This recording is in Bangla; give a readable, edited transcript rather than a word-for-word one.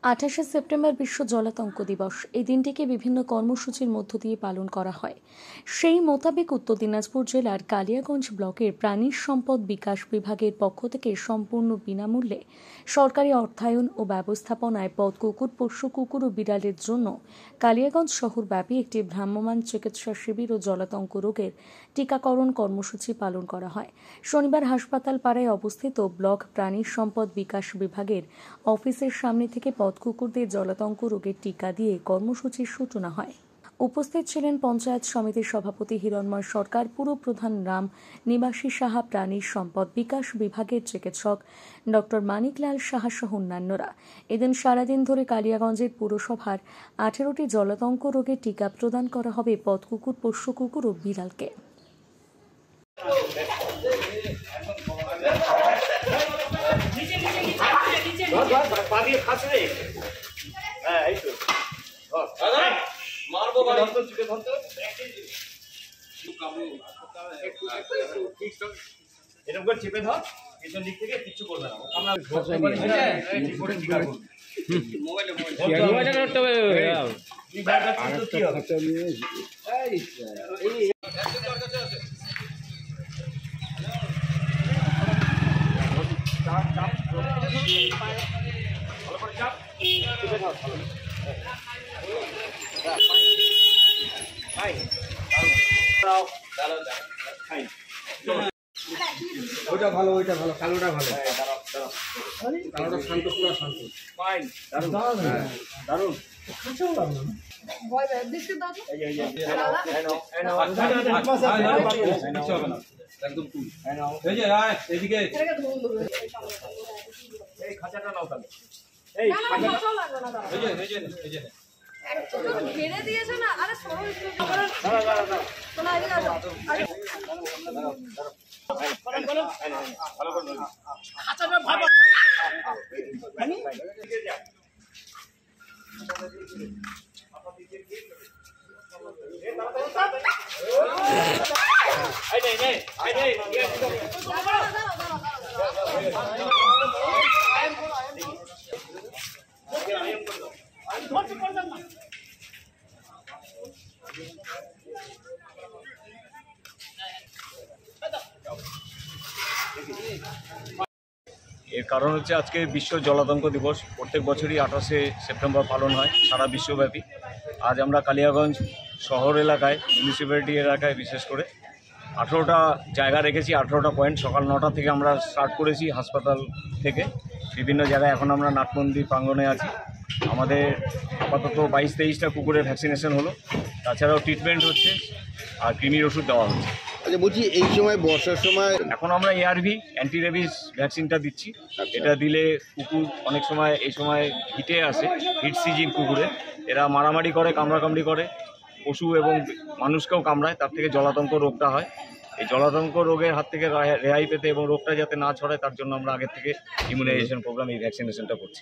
28শে সেপ্টেম্বর বিশ্ব জলাতঙ্ক দিবস। এই দিনটিকে বিভিন্ন কর্মসূচির মধ্য দিয়ে পালন করা হয়। সেই মোতাবেক উত্তর দিনাজপুর জেলার কালিয়াগঞ্জ ব্লকের প্রাণী সম্পদ বিকাশ বিভাগের পক্ষ থেকে সম্পূর্ণ বিনামূল্যে সরকারি অর্থায়ন ও ব্যবস্থাপনায় পথ কুকুর, পোষ্য কুকুর ও বিড়ালের জন্য কালিয়াগঞ্জ শহরব্যাপী একটি ভ্রাম্যমাণ চিকিৎসা শিবির ও জলাতঙ্ক রোগের টিকাকরণ কর্মসূচি পালন করা হয়। শনিবার হাসপাতাল পাড়ায় অবস্থিত ব্লক প্রাণী সম্পদ বিকাশ বিভাগের অফিসের সামনে থেকে পথ কুকুরদের জলাতঙ্ক রোগের টিকা দিয়ে কর্মসূচির সূচনা হয়। উপস্থিত ছিলেন পঞ্চায়েত সমিতির সভাপতি হিরণময় সরকার, পুরপ্রধান রাম নিবাসী সাহা, প্রাণী সম্পদ বিকাশ বিভাগের চিকিৎসক ডক্টর মানিকলাল সাহা সহ অন্যান্যরা। এদিন সারাদিন ধরে কালিয়াগঞ্জের পুরসভার 18টি জলাতঙ্ক রোগের টিকা প্রদান করা হবে পথ কুকুর, পোষ্য কুকুর ও বিড়ালকে। এরকম করে চেপে ধর, পেছন দিক থেকে কিচ্ছু করবে না। আমরা ওইটা ভালো, ওইটা ভালো, কালোটা ভালো, কালোটা শান্ত, পুরো শান্ত। ফাইন, দারুণ, দারুণ। একদম কুল। এই যে এদিকে এই খাঁচাটা নাও তাহলে। এই খাঁচাটা লাগবে না দাদা। এই যে এই যে একটু ঘিরে দিয়েছে না। আরে সরো একটু। দাঁড়া। শোনা এদিকে আসো। আরে ভালো করে ধরো। খাঁচাটা ভালো। এর কারণ হচ্ছে আজকে বিশ্ব জলাতঙ্ক দিবস। প্রত্যেক বছরই 28শে সেপ্টেম্বর পালন হয় সারা বিশ্বব্যাপী। আজ আমরা কালিয়াগঞ্জ শহর এলাকায়, মিউনিসিপ্যালিটি এলাকায় বিশেষ করে 18টা জায়গা রেখেছি, 18টা পয়েন্ট। সকাল 9টা থেকে আমরা স্টার্ট করেছি হাসপাতাল থেকে বিভিন্ন জায়গায়। এখন আমরা নাটমন্দির প্রাঙ্গণে আছি। আমাদের আপাতত 22-23টা কুকুরের ভ্যাকসিনেশন হলো, তাছাড়াও ট্রিটমেন্ট হচ্ছে আর কৃমির ওষুধ দেওয়া হচ্ছে। আচ্ছা, বলছি এই সময় বর্ষার সময় এখন আমরা এআরভি অ্যান্টি রেবিস ভ্যাকসিনটা দিচ্ছি। এটা দিলে কুকুর অনেক সময় এই সময় হিটে আসে, হিট সিজন কুকুরে এরা মারামারি করে, কামড়াকামড়ি করে, পশু এবং মানুষকেও কামড়ায়, তার থেকে জলাতঙ্ক রোগটা হয়। এই জলাতঙ্ক রোগের হাত থেকে রেহাই পেতে এবং রোগটা যাতে না ছড়ায় তার জন্য আমরা আগের থেকে ইমিউনাইজেশন প্রোগ্রাম, এই ভ্যাকসিনেশনটা করছি।